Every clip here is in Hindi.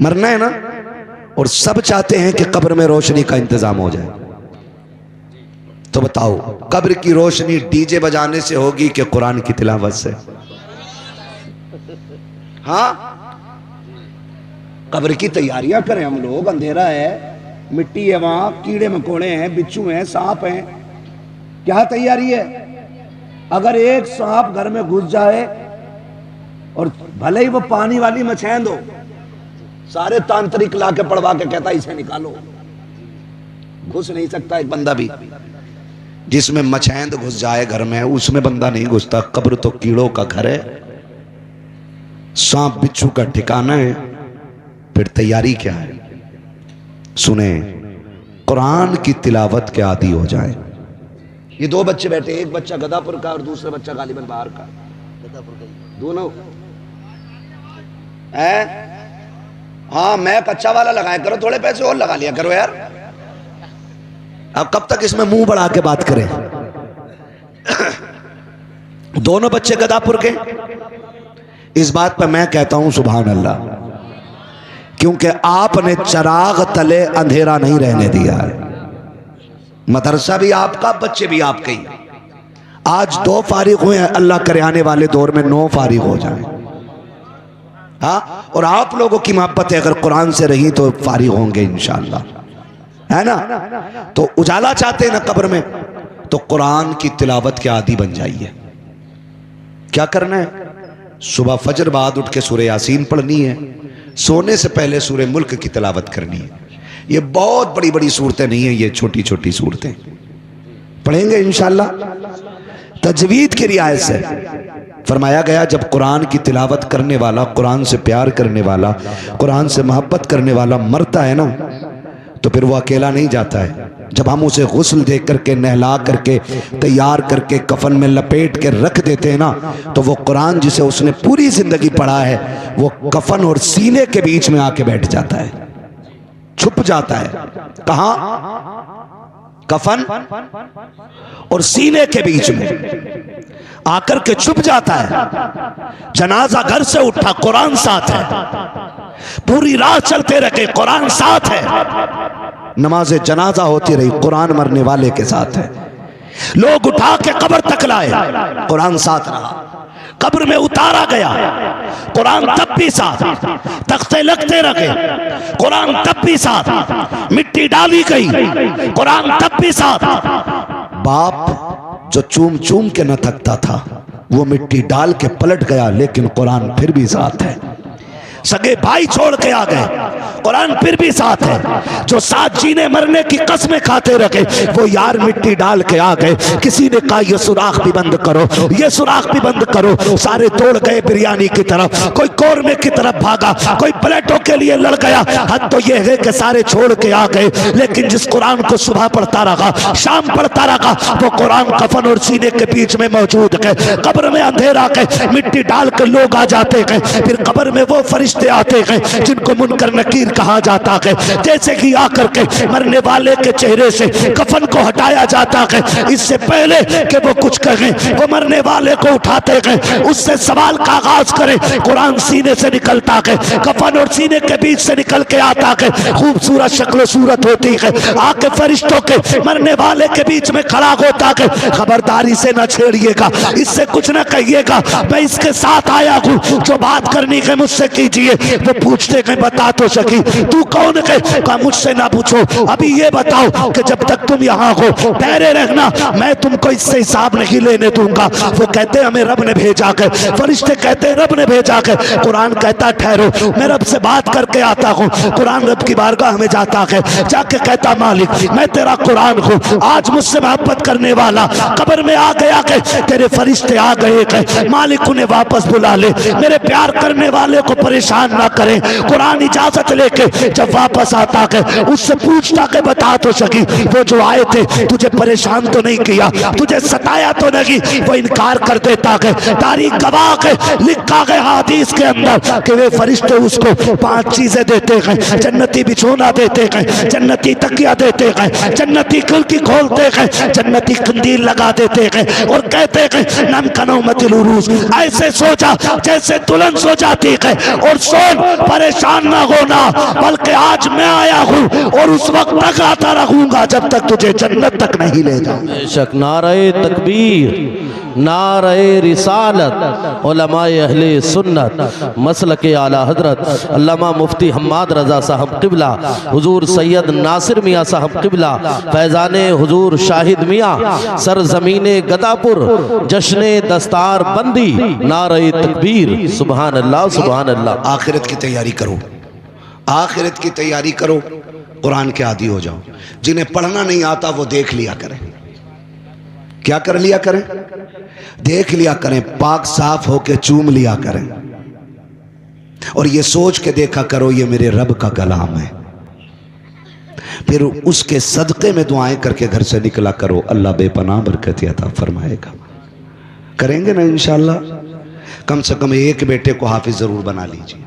मरना है ना, और सब चाहते हैं कि कब्र में रोशनी का इंतजाम हो जाए। तो बताओ कब्र की रोशनी डीजे बजाने से होगी कि कुरान की तिलावत से? हाँ, कब्र की तैयारियां करें हम लोग। अंधेरा है, मिट्टी है, वहां कीड़े मकोड़े हैं, बिच्छू हैं, सांप हैं, क्या तैयारी है? अगर एक सांप घर में घुस जाए और भले ही वो पानी वाली मछैंद हो, सारे तांत्रिक ला के पड़वा के कहता इसे निकालो, घुस नहीं सकता एक बंदा भी। जिसमें मछैंद घुस जाए घर में, उसमें बंदा नहीं घुसता। कब्र तो कीड़ों का घर है, सांप बिच्छू का ठिकाना है। फिर तैयारी क्या है? सुने, कुरान की तिलावत के आदी हो जाए। ये दो बच्चे बैठे, एक बच्चा गदापुर का और दूसरा बच्चा गालिबन बाहर का, दोनों है। हाँ, मैं कच्चा वाला लगाया करो, थोड़े पैसे और लगा लिया करो यार। अब कब तक इसमें मुंह बढ़ा के बात करें? दोनों बच्चे गदापुर के। इस बात पर मैं कहता हूं सुभान अल्लाह, क्योंकि आपने चराग तले अंधेरा नहीं रहने दिया है। मदरसा भी आपका, बच्चे भी आपके ही। आज 2 फारिग हुए हैं, अल्लाह करे आने वाले दौर में 9 फारिग हो जाए। हाँ, और आप लोगों की मोहब्बत अगर कुरान से रही तो फारिग होंगे इंशाअल्लाह, है ना? तो उजाला चाहते हैं ना कब्र में, तो कुरान की तिलावत के आदी बन जाइए। क्या करना है? सुबह फजर बाद उठ के सूरह यासीन पढ़नी है, सोने से पहले सूरह मुल्क की तिलावत करनी है। ये बहुत बड़ी बड़ी सूरतें नहीं है, ये छोटी छोटी सूरतें पढ़ेंगे इंशाअल्लाह तजवीद की रियायत से। फरमाया गया जब कुरान की तिलावत करने वाला, कुरान से प्यार करने वाला, कुरान से मोहब्बत करने वाला मरता है ना, तो फिर वो अकेला नहीं जाता है। जब हम उसे गुस्ल दे करके, नहला करके, तैयार करके, कफन में लपेट के रख देते हैं ना, तो वो कुरान जिसे उसने पूरी जिंदगी पढ़ा है, वो कफन और सीने के बीच में आके बैठ जाता है, छुप जाता है। कहां? कफन और सीने के बीच में आकर के छुप जाता है। जनाजा घर से उठा, कुरान साथ है, पूरी रात चलते रहे, कुरान साथ है। नमाज जनाजा होती रही, कुरान मरने वाले के साथ है। लोग उठा के कब्र तक लाए, कुरान साथ रहा। कब्र में उतारा गया, कुरान तब भी साथ। तख्ते लगते रखे, कुरान तब भी साथ। मिट्टी डाली गई, कुरान तब भी साथ। बाप जो चूम चूम के न थकता था, वो मिट्टी डाल के पलट गया, लेकिन कुरान फिर भी साथ है। सगे भाई छोड़ के आ गए, कुरान फिर भी साथ है। जो साथ जीने मरने की कसमें खाते रखे, वो यार मिट्टी डाल के आ गए। किसी ने कहा ये सुराख भी बंद करो, ये सुराख भी बंद करो। सारे दौड़ गए बिरयानी की तरफ, कोई कौरमे की तरफ भागा, कोई प्लेटों के लिए लड़ गया। हद तो ये है कि सारे छोड़ के आ गए, लेकिन जिस कुरान को सुबह पढ़ता रहा, शाम पढ़ता रहा, वो कुरान कफन और सीने के बीच में मौजूद है। कब्र में अंधेरा के मिट्टी डाल कर लोग आ जाते हैं, फिर कब्र में वो फरिश्ते आते हैं जिनको मुनकर नकीर कहा जाता है। जैसे कि आकर के मरने वाले के चेहरे से कफन को हटाया जाता है, इससे पहले कि वो कुछ कहें, वो मरने वाले को उठाते हैं, उससे सवाल का आगाज करें। कुरान सीने से निकलता है, कफन और सीने के बीच से निकल के आता है। खूबसूरत शक्ल सूरत होती है, आके फरिश्तों के मरने वाले के बीच में खड़ा होता है। खबरदारी से न छेड़िएगा, इससे कुछ न कहिएगा, मैं इसके साथ आया हूँ, जो बात करनी है मुझसे कीजिए। वो पूछते हैं बता तो सकी तू कौन है? कहा मुझसे ना पूछो, अभी ये बताओ कि जब तक तुम यहाँ हो ठहरे रहना, मैं तुमको इससे हिसाब नहीं लेने दूंगा। वो कहते हैं हमें रब ने भेजा कर, फरिश्ते कहते हैं रब ने भेजा कर। कुरान कहता ठहरो, मैं रब से बात करके आता हूँ। कुरान रब की बारगाह में जाता है, जाके कहता मालिक मैं तेरा कुरान हूँ, आज मुझसे मोहब्बत करने वाला कब्र में आ गया के तेरे फरिश्ते आ गए के, मालिक उन्हें वापस बुला ले, मेरे प्यार करने वाले को परेशान ना करें। कुरान इजाजत लेके जब वापस आता है, उससे पूछता के बता तो सकी वो जो आए थे तुझे परेशान तो नहीं किया, तुझे सताया तो नहीं? वो इनकार कर देता है। तारीख गवाह के लिखा गया हदीस के अंदर कि वे फरिश्ते उसको 5 चीजें देते हैं। जन्नती बिछोना देते हैं, जन्नती तकिया देते हैं, जन्नती खिड़की खोलते हैं, जन्नती कंदील लगा देते हैं और कहते हैं नम कनौमतिल उरूस, ऐसे सो जा जैसे दुल्हन सो जाती है और सुन, परेशान ना होना, बल्कि आज मैं आया हूँ और उस वक्त तक आता रहूंगा जब तक तुझे जन्नत तक नहीं ले जाऊं। बेशक नारे तकबीर, नारे रिसालत, उलमाए अहले सुन्नत, मसलक आला हजरत अल्लामा मुफ्ती हम्माद रजा साहब किबला, हुजूर सैयद नासिर मियाँ साहब किबला, फैज़ाने हुजूर शाहिद मियाँ, सरजमीने गदापुर, जश्ने दस्तार बंदी, नारे तकबीर, सुबहान अल्लाह सुबहान अल्लाह। आखिरत की तैयारी करो, आखिरत की तैयारी करो, कुरान के आदी हो जाओ। जिन्हें पढ़ना नहीं आता वो देख लिया करें। क्या कर लिया करें? देख लिया करें, पाक साफ होके चूम लिया करें और ये सोच के देखा करो ये मेरे रब का कलाम है। फिर उसके सदक़े में दुआएं करके घर से निकला करो, अल्लाह बेपनाह बरकत अता फरमाएगा। करेंगे ना इंशाअल्लाह। कम से कम एक बेटे को हाफिज ज़रूर बना लीजिए।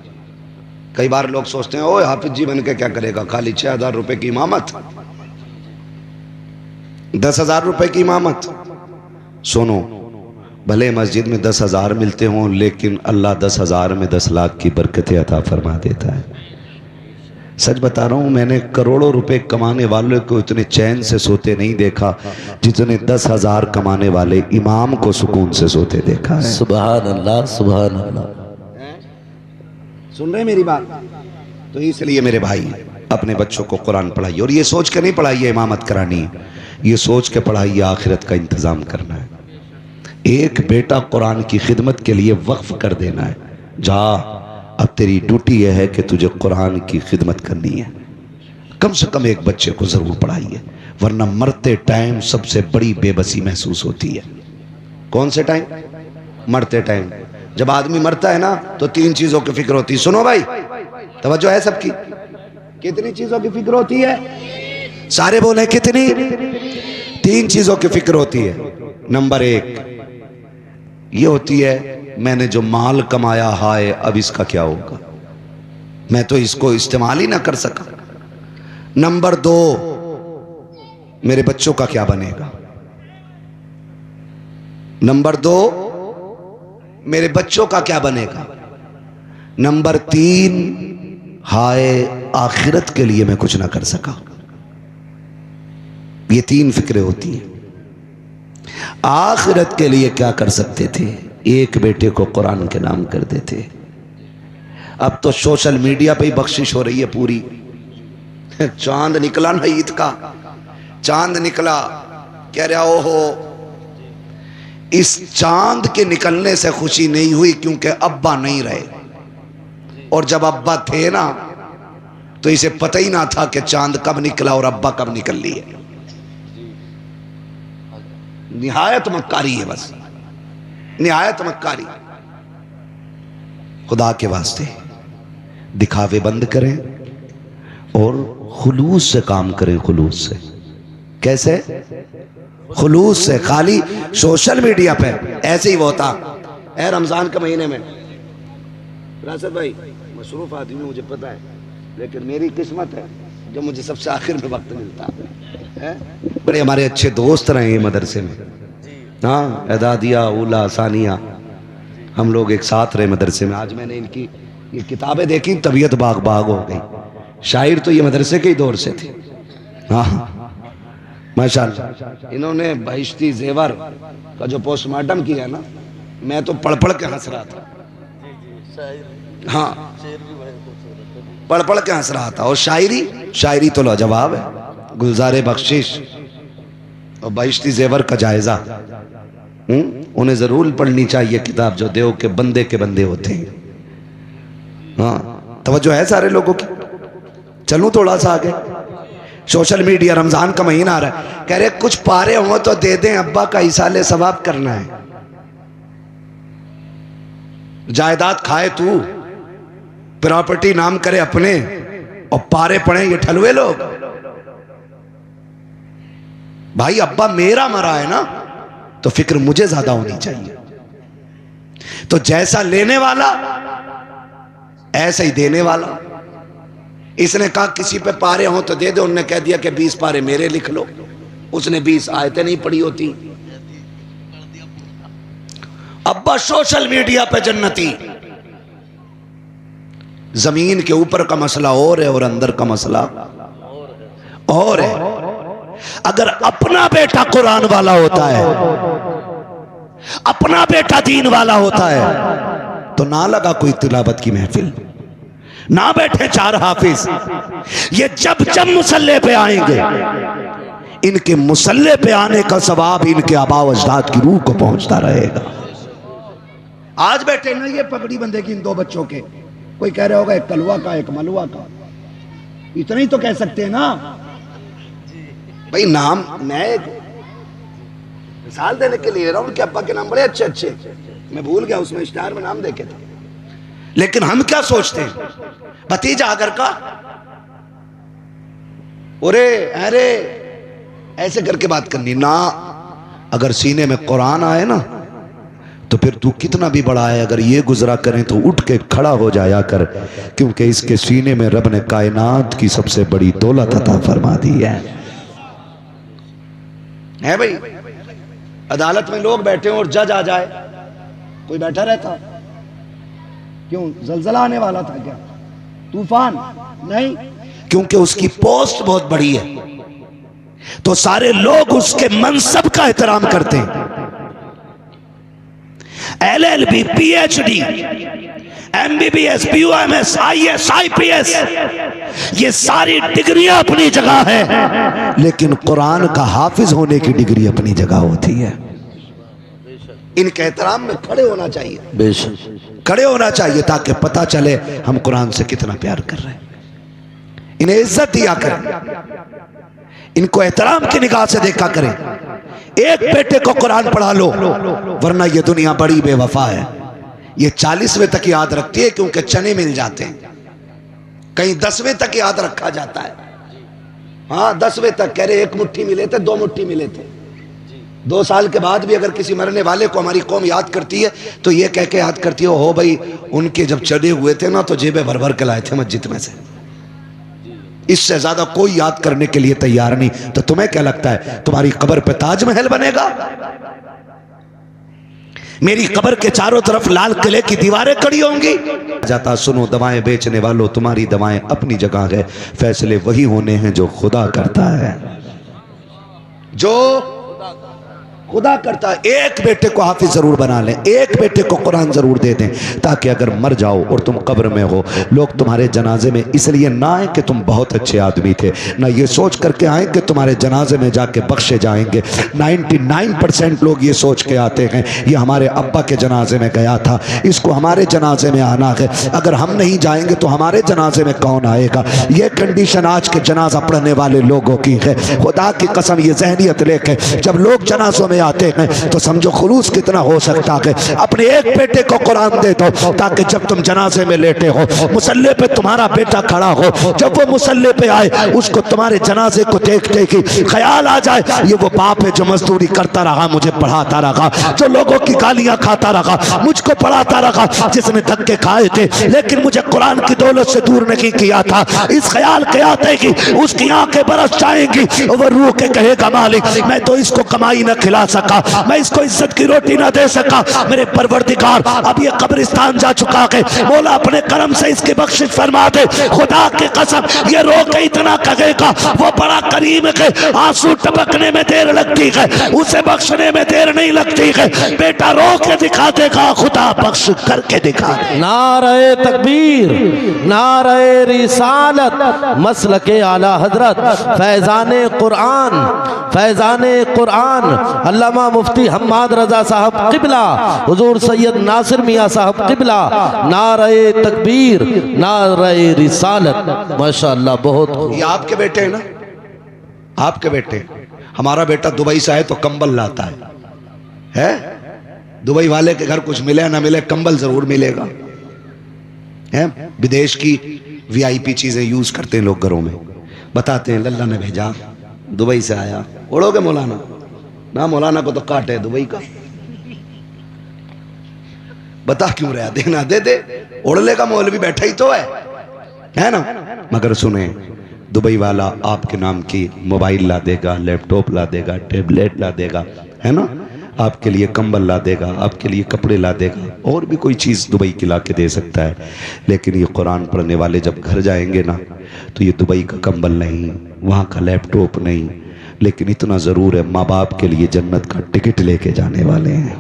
कई बार लोग सोचते हैं ओए हाफिज जी बन के क्या करेगा, खाली 6,000 रुपए की इमामत, 10,000 रुपए की इमामत। सुनो, भले मस्जिद में 10,000 मिलते हों, लेकिन अल्लाह 10,000 में 10 लाख की बरकतें अता फरमा देता है। सच बता रहा हूं, मैंने करोड़ों रुपए कमाने वालों को इतने चैन से सोते नहीं देखा जितने 10,000 कमाने वाले इमाम को सुकून से सोते देखा है। सुभान अल्लाह सुभान अल्लाह। सुन रहे मेरी बात? तो इसलिए मेरे भाई अपने बच्चों को कुरान पढ़ाइए, और ये सोच के नहीं पढ़ाइए इमामत करानी है, ये सोच के पढ़ाइए आखिरत का इंतजाम करना है। एक बेटा कुरान की खिदमत के लिए वक्फ कर देना है। जा, अब तेरी ड्यूटी यह है कि तुझे कुरान की खिदमत करनी है। कम से कम एक बच्चे को जरूर पढ़ाइए, वरना मरते टाइम सबसे बड़ी बेबसी महसूस होती है। कौन से टाइम? मरते टाइम। जब आदमी मरता है ना तो 3 चीजों की फिक्र होती है। सुनो भाई, तवज्जो है सबकी। कितनी चीजों की फिक्र होती है? सारे बोले कितनी? 3 चीजों की फिक्र होती है। नंबर 1 ये होती है, मैंने जो माल कमाया, हाय अब इसका क्या होगा, मैं तो इसको इस्तेमाल ही ना कर सका। नंबर 2, मेरे बच्चों का क्या बनेगा। नंबर 2, मेरे बच्चों का क्या बनेगा। नंबर 3, हाय आखिरत के लिए मैं कुछ ना कर सका। ये 3 फिक्रें होती हैं। आखिरत के लिए क्या कर सकते थे? एक बेटे को कुरान के नाम कर देते। अब तो सोशल मीडिया पे ही बख्शिश हो रही है पूरी। चांद निकला ना ईद का, चांद निकला, कह रहा ओहो, इस चांद के निकलने से खुशी नहीं हुई क्योंकि अब्बा नहीं रहे, और जब अब्बा थे ना तो इसे पता ही ना था कि चांद कब निकला और अब्बा कब निकल ली है। निहायत मक्कारी है, बस निहायत मक्कारी। खुदा के वास्ते दिखावे बंद करें और खुलूस से काम करें। खुलूस से कैसे? खुलूस से। खाली सोशल मीडिया पे ऐसे ही वो होता है। रमजान के महीने में राशिद भाई मसरूफ आदमी मुझे पता है, लेकिन मेरी किस्मत है जो मुझे सबसे आखिर में वक्त मिलता है। बड़े हमारे अच्छे दोस्त रहे ये मदरसे में। हाँ, एदादिया, उला, सानिया, हम लोग एक साथ रहे मदरसे में। आज मैंने इनकी ये किताबें देखी, तबीयत बाग बाग हो गई। शायर तो ये मदरसे के ही दौर से थे। हाँ माशाअल्लाह। इन्होंने बहिश्ती जेवर का जो पोस्टमार्टम किया ना, मैं तो पढ़ पढ़ के हंस रहा था। हाँ, पढ़ पढ़ के हंस रहा था। और शायरी तो लाजवाब है। गुलजारे बख्शिश और बहिश्ती जेवर का जायजा, उन्हें जरूर पढ़नी चाहिए किताब, जो देव के बंदे होते हैं। हाँ, तवज्जो है सारे लोगों की। चलूं थोड़ा सा आगे। सोशल मीडिया, रमजान का महीना आ रहा है, कह रहे कुछ पारे हो तो दे दें, अब्बा का इसाले सवाब करना है। जायदाद खाए तू, प्रॉपर्टी नाम करे अपने, और पारे पड़े ये ठलुए लोग। भाई अब्बा मेरा मरा है ना, तो फिक्र मुझे ज्यादा होनी चाहिए। तो जैसा लेने वाला ऐसा ही देने वाला। इसने कहा किसी पे पारे हो तो दे दो, उन्होंने कह दिया कि 20 पारे मेरे लिख लो। उसने 20 आयतें नहीं पढ़ी होती। अब्बा सोशल मीडिया पे जन्नती, जमीन के ऊपर का मसला और है और अंदर का मसला और है। अगर अपना बेटा कुरान वाला होता है, अपना बेटा दीन वाला होता है, तो ना लगा कोई तिलावत की महफिल, ना बैठे 4 हाफिज। ये जब जब मुसल्ले पे आएंगे, इनके मुसल्ले पे आने का सवाब इनके आबा व अजदाद की रूह को पहुंचता रहेगा। आज बैठे ना ये पगड़ी बंधे की इन 2 बच्चों के, कोई कह रहा होगा एक कलवा का एक मलवा का, इतना ही तो कह सकते हैं ना भाई। नाम मैं एक मिसाल देने के लिए रहा हूं, उनके अब्बा के नाम बड़े अच्छे अच्छे, मैं भूल गया उसमें स्टार में नाम देखे थे। लेकिन हम क्या सोचते हैं, भतीजा अगर का अरे अरे ऐसे करके बात करनी ना। अगर सीने में कुरान आए ना, तो फिर तू कितना भी बड़ा है, अगर ये गुजरा करें तो उठ के खड़ा हो जाया कर, क्योंकि इसके सीने में रब ने कायनात की सबसे बड़ी दौलत अता फरमा दी है भाई। अदालत में लोग बैठे हो और जज आ जाए, कोई बैठा रहता? क्यों, जलजला आने वाला था क्या, तूफान? नहीं, क्योंकि उसकी पोस्ट बहुत बड़ी है, तो सारे लोग उसके मनसब का एहतराम करते हैं। LLB, PhD, MBBS, BUMS, IS, IPS, ये सारी डिग्रियां अपनी जगह है, लेकिन कुरान का हाफिज होने की डिग्री अपनी जगह होती है। इनके एहतराम में खड़े होना चाहिए, बेशक खड़े होना चाहिए, ताकि पता चले हम कुरान से कितना प्यार कर रहे हैं। इन्हें इज्जत दिया करें, इनको एहतराम की निगाह से देखा करें। एक बेटे को कुरान पढ़ा लो, वरना ये दुनिया बड़ी बेवफा है। ये 40वें तक याद रखती है, क्योंकि चने मिल जाते हैं, कहीं 10वें तक याद रखा जाता है। हाँ, 10वें तक कह रहे 1 मुट्ठी मिले थे, 2 मुट्ठी मिले थे। 2 साल के बाद भी अगर किसी मरने वाले को हमारी कौम याद करती है, तो ये कह के याद करती है, हो भाई उनके जब चढ़े हुए थे ना, तो जेबें भर भर के लाए थे मस्जिद में से। इससे ज्यादा कोई याद करने के लिए तैयार नहीं। तो तुम्हें क्या लगता है तुम्हारी कब्र पे ताजमहल बनेगा? मेरी कब्र के चारों तरफ लाल किले की दीवारें खड़ी होंगी? जाता सुनो दवाएं बेचने वालों, तुम्हारी दवाएं अपनी जगह है, फैसले वही होने हैं जो खुदा करता है, जो खुदा करता है। एक बेटे को हाफिज जरूर बना लें, एक बेटे को कुरान जरूर दे दें, ताकि अगर मर जाओ और तुम कब्र में हो, लोग तुम्हारे जनाजे में इसलिए ना आए कि तुम बहुत अच्छे आदमी थे, ना ये सोच करके आए कि तुम्हारे जनाजे में जाके बख्शे जाएंगे। 99% लोग ये सोच के आते हैं, ये हमारे अब्बा के जनाजे में गया था, इसको हमारे जनाजे में आना है, अगर हम नहीं जाएंगे तो हमारे जनाजे में कौन आएगा। ये कंडीशन आज के जनाजा पढ़ने वाले लोगों की है। खुदा की कसम, ये जहनियत लेके जब लोग जनाजों में आते हैं तो समझो खुलूस कितना हो सकता है। अपने एक बेटे को कुरान दे दो, ताकि जब तुम जनाजे में लेटे हो, मुसल्ले पे तुम्हारा बेटा खड़ा हो, जब वो मुसल्ले पे आए, उसको तुम्हारे जनाजे को देखते ही ख्याल आ जाए, ये वो बाप है जो मजदूरी करता रहा, मुझे पढ़ाता रहा, जो लोगों की गालियां खाता रहा, मुझको पढ़ाता रहा, जिसने धक्के खाए थे लेकिन मुझे कुरान की दौलत से दूर नहीं किया था। इस ख्याल के आते कि उसकी आंखें बरस जाएंगी, वो रूह के कहेगा मालिक मैं तो इसको कमाई न खिला सका, मैं इसको इज्जत की रोटी ना दे सका, मेरे परवरदिगार अब ये कब्रिस्तान जा चुका है, मौला अपने करम से इसकी बख्शिश फरमा दे। खुदा की कसम ये रो के इतना कहेगा, वो बड़ा करीम है, आंसू टपकने में देर लगती है, उसे बख्शने में देर नहीं लगती है। बेटा रो के दिखा देगा, खुदा बख्श करके दिखा दे। नारे तकबीर, नारे रिसालत, मसलके आला हजरत, फैजाने कुरान, फैजाने कुरान अल्लामा मुफ्ती हम्माद रजा साहब किबला, हुजूर सैयद नासिर मियाँ साहब किबला, नारे तकबीर, नारे रिसालत। माशाअल्लाह, बहुत। ये आपके बेटे हैं ना, आपके बेटे। हमारा बेटा दुबई से आए तो कंबल लाता है? दुबई वाले के घर कुछ मिले ना मिले, कंबल जरूर मिलेगा है। विदेश की VIP चीजें यूज करते हैं लोग घरों में, बताते हैं लल्ला ने भेजा, दुबई से आया। ओढ़ोगे मौलाना? ना, मौलाना को तो काट है दुबई का। बता क्यों रहा, देना दे दे, ओढ़ लेगा, मौलवी बैठा ही तो है ना। मगर सुने, दुबई वाला आपके नाम की मोबाइल ला देगा, लैपटॉप ला देगा, टेबलेट ला देगा, है ना। आपके लिए कंबल ला देगा, आपके लिए कपड़े ला देगा, और भी कोई चीज़ दुबई की ला के दे सकता है। लेकिन ये कुरान पढ़ने वाले जब घर जाएंगे ना, तो ये दुबई का कंबल नहीं, वहाँ का लैपटॉप नहीं, लेकिन इतना ज़रूर है, माँ बाप के लिए जन्नत का टिकट लेके जाने वाले हैं।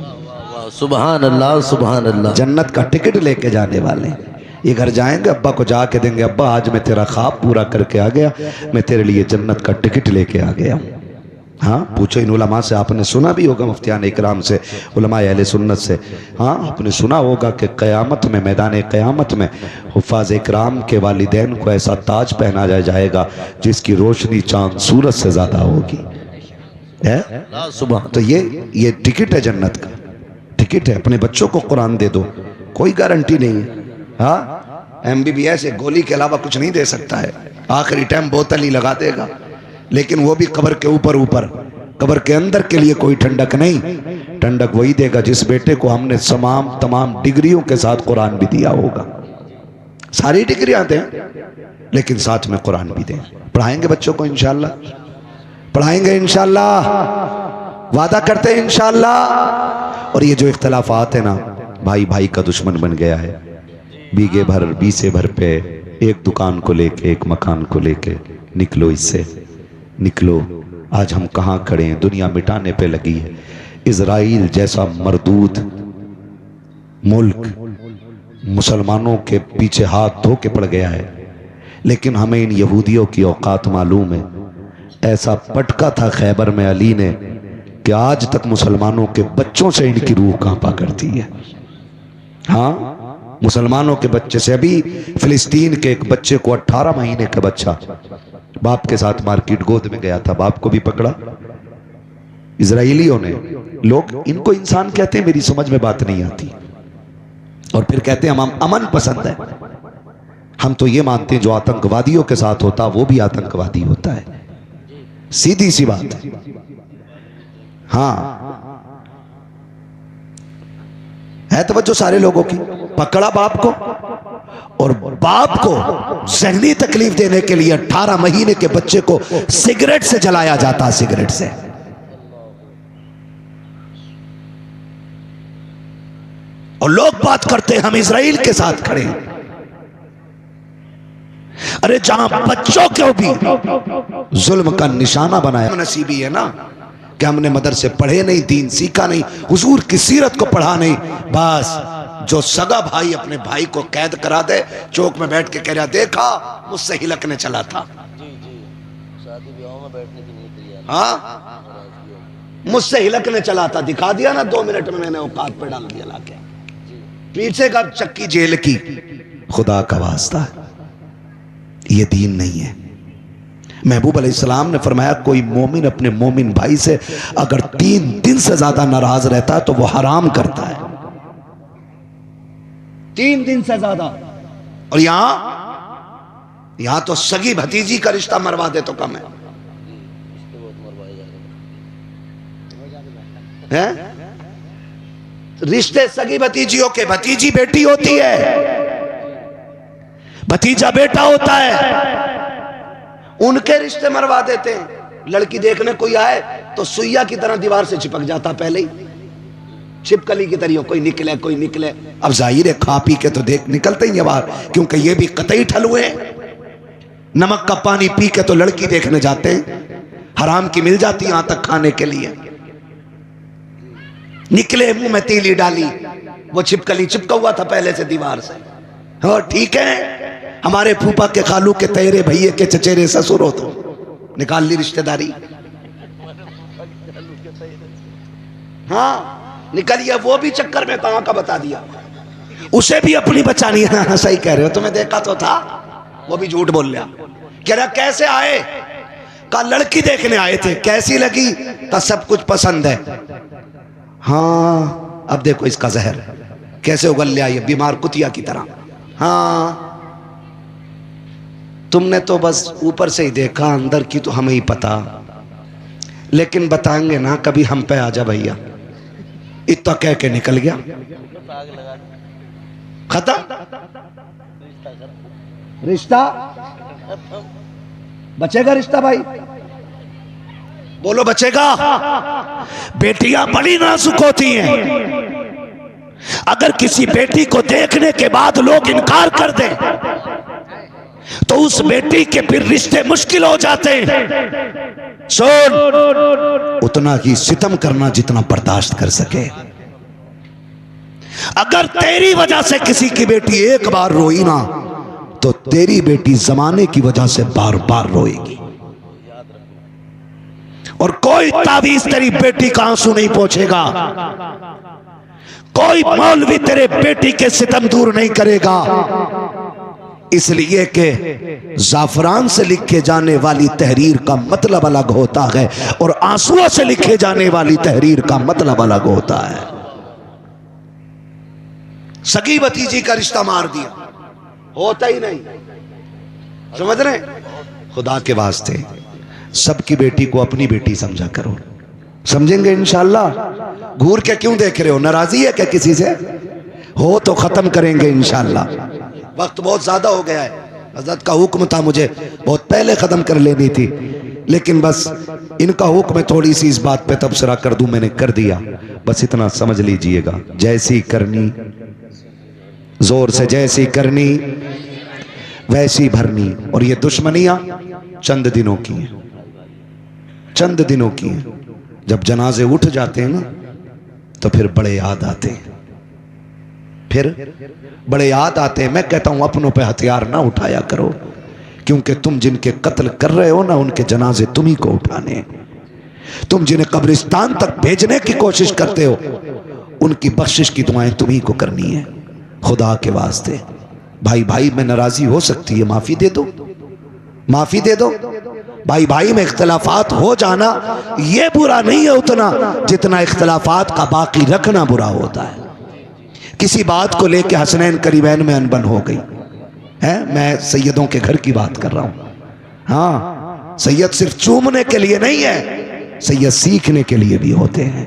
सुभान अल्लाह, सुभान अल्लाह। जन्नत का टिकट लेके जाने वाले हैं। ये घर जाएंगे, अब्बा को जाके देंगे, अब्बा आज मैं तेरा ख्वाब पूरा करके आ गया, मैं तेरे लिए जन्नत का टिकट लेके आ गया हूँ। हाँ, पूछो इन उलमा से, आपने सुना भी होगा, मुफ्तियान इकराम से, उलमा अहले सुन्नत से। हाँ, आपने सुना होगा कि क़यामत में, मैदान क़यामत में हुफ़ाज़ इकराम के वालिदैन को ऐसा ताज पहना जाएगा जिसकी रोशनी चांद सूरज से ज़्यादा होगी। है सुबह। तो ये टिकट है, जन्नत का टिकट है। अपने बच्चों को कुरान दे दो, कोई गारंटी नहीं है। हाँ, MBBS एक गोली के अलावा कुछ नहीं दे सकता है, आखिरी टाइम बोतल ही लगा देगा, लेकिन वो भी कब्र के ऊपर ऊपर, कब्र के अंदर के लिए कोई ठंडक नहीं। ठंडक वही देगा जिस बेटे को हमने तमाम डिग्रियों के साथ कुरान भी दिया होगा। सारी डिग्रियां दें, लेकिन साथ में कुरान भी दें। पढ़ाएंगे बच्चों को इंशाल्लाह, पढ़ाएंगे इंशाल्लाह, वादा करते हैं इंशाल्लाह। और ये जो इख्तलाफात है ना, भाई भाई का दुश्मन बन गया है। बीघे भर बीसे भर पे एक दुकान को लेके, एक मकान को लेके, निकलो इससे, निकलो। आज हम कहाँ खड़े हैं, दुनिया मिटाने पे लगी है। इजराइल जैसा मरदूद मुल्क मुसलमानों के पीछे हाथ धो के पड़ गया है, लेकिन हमें इन यहूदियों की औकात मालूम है। ऐसा पटका था खैबर में अली ने कि आज तक मुसलमानों के बच्चों से इनकी रूह कांपा करती है। हाँ, मुसलमानों के बच्चे से। अभी फिलिस्तीन के एक बच्चे को, 18 महीने का बच्चा, बाप के साथ मार्केट गोद में गया था, बाप को भी पकड़ा इजराइलियों ने। लोग इनको इंसान कहते हैं, मेरी समझ में बात नहीं आती, और फिर कहते हैं हम अमन पसंद है। हम तो ये मानते हैं जो आतंकवादियों के साथ होता वो भी आतंकवादी होता है, सीधी सी बात है। हाँ, है तवज्जो सारे लोगों की। पकड़ा बाप को, और बाप को जहनी तकलीफ देने के लिए 18 महीने के बच्चे को सिगरेट से जलाया जाता, सिगरेट से। और लोग बात करते हैं हम इजराइल के साथ खड़े हैं। अरे जहां बच्चों को भी जुल्म का निशाना बनाया, नसीबी है ना कि हमने मदरसे पढ़े नहीं, दीन सीखा नहीं, हुजूर की सीरत को पढ़ा नहीं। बस जो सगा भाई अपने भाई को कैद करा दे, चौक में बैठ के कह रहा, देखा मुझसे हिलकने चला था। शादी ब्याह में बैठने की नहीं किया। हाँ, मुझसे हिलकने चला था, दिखा दिया ना 2 मिनट में, मैंने औकात पे डाल दिया लाके। पीछे का चक्की जेल की। खुदा का वास्ता, ये दीन नहीं है। महबूब अलैहिस्सलाम ने फरमाया, कोई मोमिन अपने मोमिन भाई से अगर 3 दिन से ज्यादा नाराज रहता है तो वो हराम करता है। 3 दिन से ज्यादा। और यहां तो सगी भतीजी का रिश्ता मरवा दे तो कम है। रिश्ते सगी भतीजियों के, भतीजी बेटी होती है, भतीजा बेटा होता है, उनके रिश्ते मरवा देते हैं। लड़की देखने कोई आए तो सुइया की तरह दीवार से चिपक जाता, पहले ही छिपकली की तरह, कोई निकले कोई निकले। अब जाहिर है खा पी के तो देख निकलते ही बाहर, क्योंकि ये भी कतई ठलुए हैं। नमक का पानी पी के तो लड़की देखने जाते हैं, हराम की मिल जाती यहां तक खाने के लिए। निकले मुंह में तीली डाली, वो छिपकली चिपका हुआ था पहले से दीवार से। और ठीक है, हमारे फूफा के खालू के तेरे भैये के चचेरे ससुर हो तो निकाल ली रिश्तेदारी। हाँ, निकलिए, वो भी चक्कर में कहां का बता दिया, उसे भी अपनी बचानी है। हाँ, सही कह रहे हो, तुम्हें देखा तो था, वो भी झूठ बोल लिया। कह रहा कैसे आए, कहा लड़की देखने आए थे, कैसी लगी, कहा सब कुछ पसंद है। हाँ, अब देखो इसका जहर कैसे उगल लिया, ये बीमार कुतिया की तरह। हाँ, तुमने तो बस ऊपर से ही देखा, अंदर की तो हमें ही पता, लेकिन बताएंगे ना कभी हम पे आजा भैया। इतना कह के निकल गया, खत्म रिश्ता, बचेगा रिश्ता भाई। बोलो बचेगा? बेटियां बड़ी नाजुक होती हैं। अगर किसी बेटी को देखने के बाद लोग इनकार कर दें तो उस बेटी के फिर रिश्ते मुश्किल हो जाते हैं। सुन, उतना ही सितम करना जितना बर्दाश्त कर सके। अगर तेरी वजह से किसी की बेटी एक बार रोई ना तो तेरी बेटी जमाने की वजह से बार बार रोएगी। और कोई तावीज तेरी बेटी का आंसू नहीं पोंछेगा, कोई मौलवी तेरे बेटी के सितम दूर नहीं करेगा। इसलिए कि जाफरान से लिखे जाने वाली तहरीर का मतलब अलग होता है और आंसुओं से लिखे जाने वाली तहरीर का मतलब अलग होता है। सगी भतीजी का रिश्ता मार दिया, होता ही नहीं। समझ रहे? खुदा के वास्ते सबकी बेटी को अपनी बेटी समझा करो। समझेंगे इंशाअल्लाह? घूर के क्यों देख रहे हो? नाराजी है क्या किसी से? हो तो खत्म करेंगे इंशाअल्लाह। वक्त बहुत ज्यादा हो गया है। हजरत का हुक्म था मुझे बहुत पहले खत्म कर लेनी थी, लेकिन बस इनका हुक्म है थोड़ी सी इस बात पे तबसरा कर दूं, मैंने कर दिया। बस इतना समझ लीजिएगा, जैसी करनी जोर से, जैसी करनी वैसी भरनी। और ये दुश्मनियां चंद दिनों की हैं, चंद दिनों की हैं। जब जनाजे उठ जाते हैं ना तो फिर बड़े याद आते हैं, फिर बड़े याद आते हैं। मैं कहता हूं अपनों पे हथियार ना उठाया करो, क्योंकि तुम जिनके कत्ल कर रहे हो ना उनके जनाजे तुम ही को उठाने। तुम जिन्हें कब्रिस्तान तक भेजने की कोशिश करते हो उनकी बख्शिश की दुआएं तुम ही को करनी है। खुदा के वास्ते भाई भाई में नाराजी हो सकती है, माफी दे दो, माफी दे दो। भाई भाई में इख्तलाफात हो जाना ये बुरा नहीं है उतना जितना इख्तलाफात का बाकी रखना बुरा होता है। किसी बात को लेकर हसनैन करीमैन में अनबन हो गई है। मैं सैयदों के घर की बात कर रहा हूं। हाँ, सैयद सिर्फ चूमने के लिए नहीं है, सैयद सीखने के लिए भी होते हैं।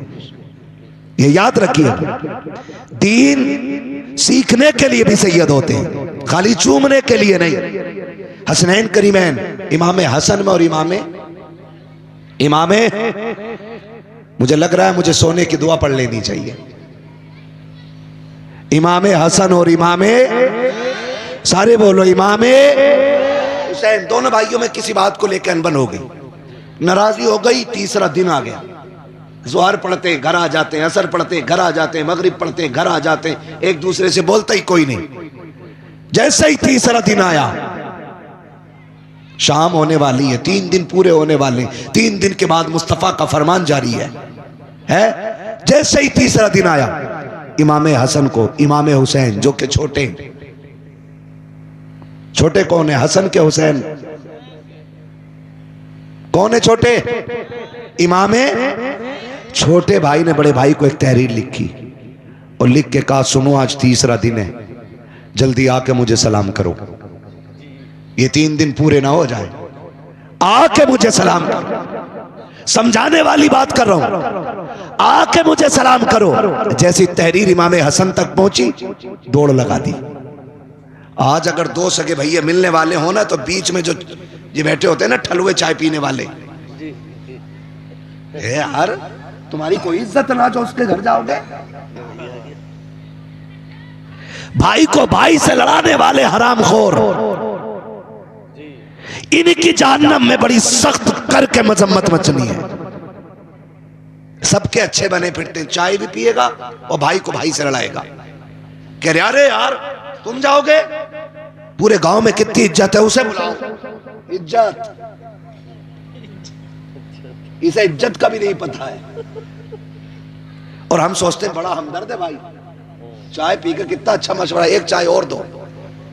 ये याद रखिए, दीन सीखने के लिए भी सैयद होते हैं, खाली चूमने के लिए नहीं। हसनैन करीमैन, इमाम हसन में और इमामे मुझे लग रहा है मुझे सोने की दुआ पढ़ लेनी चाहिए। इमामे हसन और इमामे, सारे बोलो, इमामे हुसैन, दोनों भाइयों में किसी बात को लेकर अनबन हो गई, नाराजगी हो गई। तीसरा दिन आ गया, ज़ोहर पढ़ते घर आ जाते हैं, असर पढ़ते घर आ जाते हैं, मगरिब पढ़ते घर आ जाते हैं, एक दूसरे से बोलता ही कोई नहीं। जैसे ही तीसरा दिन आया, शाम होने वाली है, 3 दिन पूरे होने वाले, 3 दिन के बाद मुस्तफ़ा का फरमान जारी है। जैसे ही तीसरा दिन आया, इमामे हसन को इमामे हुसैन जो कि छोटे, छोटे कौन है? हसन के हुसैन कौन है? छोटे इमामे। छोटे भाई ने बड़े भाई को एक तहरीर लिखी और लिख के कहा, सुनो आज तीसरा दिन है, जल्दी आके मुझे सलाम करो। ये 3 दिन पूरे ना हो जाए, आके मुझे सलाम करो। समझाने वाली बात कर रहा हूं, आके मुझे सलाम करो। जैसी तहरीर इमामे हसन तक पहुंची, दौड़ लगा दी। आज अगर 2 सगे भैया मिलने वाले हो ना तो बीच में जो ये बैठे होते हैं ना ठलुए चाय पीने वाले, यार तुम्हारी कोई इज्जत ना जो उसके घर जाओगे। भाई को भाई से लड़ाने वाले हरामखोर, इनकी जहन्नम में बड़ी सख्त करके मजम्मत मचनी है। सबके अच्छे बने फिरते, चाय भी पिएगा और भाई को भाई से लड़ाएगा। कह रहे अरे यार तुम जाओगे, पूरे गांव में कितनी इज्जत है, उसे बुलाओ। इज्जत, इसे इज्जत का भी नहीं पता है। और हम सोचते हैं बड़ा हमदर्द है भाई, चाय पी के कितना अच्छा मशवरा, एक चाय और दो,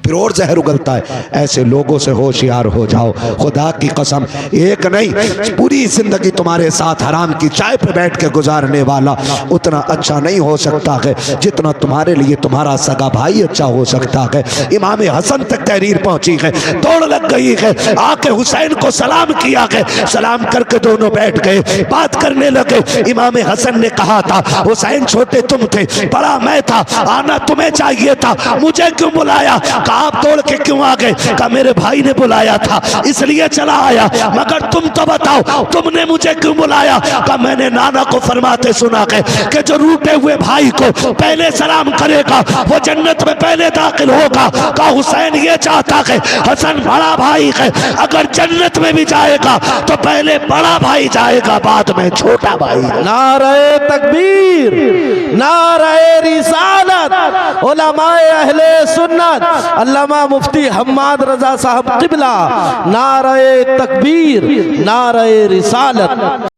फिर और जहर उगलता है। ऐसे लोगों से होशियार हो जाओ। खुदा की कसम, एक नहीं पूरी जिंदगी तुम्हारे साथ हराम की चाय पे बैठ के गुजारने वाला उतना अच्छा नहीं हो सकता है जितना तुम्हारे लिए तुम्हारा सगा भाई अच्छा हो सकता है। इमाम हसन तक तहरीर पहुंची है, दौड़ लग गई है, आके हुसैन को सलाम किया है। सलाम करके दोनों बैठ गए, बात करने लगे। इमाम हसन ने कहा था, हुसैन छोटे तुम थे, बड़ा मैं था, आना तुम्हें चाहिए था, मुझे क्यों बुलाया? आप तोड़ के क्यों आ गए? कहा मेरे भाई ने बुलाया था इसलिए चला आया। मगर तुम तो बताओ तुमने मुझे क्यों बुलाया? कहा मैंने नाना को फरमाते सुना के कि जो रूठे हुए भाई को पहले सलाम करेगा वो जन्नत में पहले दाखिल होगा। कहा हुसैन ये चाहता है हसन बड़ा भाई है, अगर जन्नत में भी जाएगा तो पहले बड़ा भाई जाएगा बाद में छोटा भाई। नारे तकबीर, नारे रिसालत, उलमाए अहले सुन्नत, अल्लामा मुफ्ती हम्माद रजा साहब क़िबला, नारे तकबीर, नारे रिसालत।